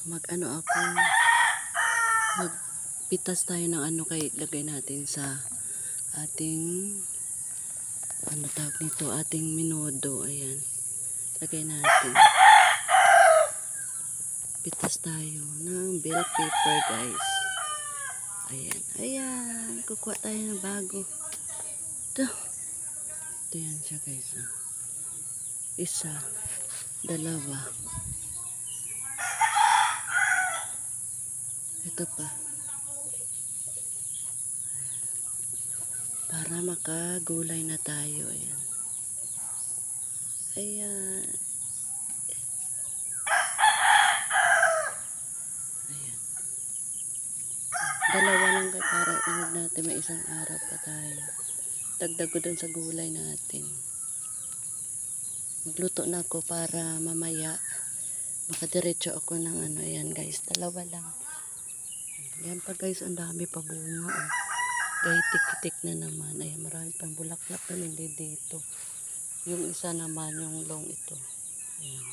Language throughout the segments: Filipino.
Mag-ano ako, magpitas tayo ng ano kay lagay natin sa ating ano tawag nito, ating menudo. Ayan, lagay natin. Pitas tayo ng bell pepper, guys. Ayan, ayan, kukuha tayo ng bago. Ito yan siya, guys. Isa, dalawa. Ito pa. Para makagulay na tayo. Ayan. Ayan. Ayan. Dalawa lang kayo para inag natin may isang araw pa tayo. Dagdag ko dun sa gulay natin. Magluto na ako para mamaya makadiretso ako ng ano. Ayan, guys. Dalawa lang. Ayan pa, guys. Ang dami pa bunga. Oh. Kahit tik-tik na naman. Ayan, marami pang bulaklak na hindi dito. Yung isa naman, yung long ito. Ayan.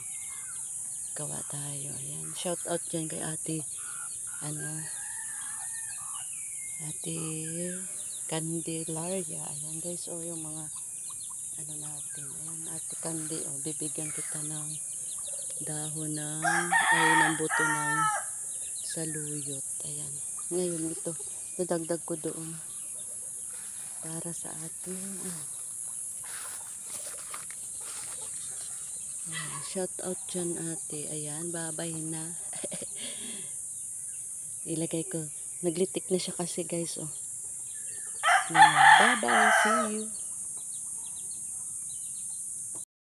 Gawa tayo. Ayan. Shout out dyan kay ate, ate Candelaria. Ayan, guys. O, yung mga, natin. Ayan, ate Candy. O, bibigyan kita ng dahon ng buto ng saluyot. Ayan. Ngayon, ito. Nadagdag ko doon. Para sa ating, shout out dyan, ate. Ayan, babay na. Ilagay ko. Naglitik na siya kasi, guys, oh. Bye bye, see you.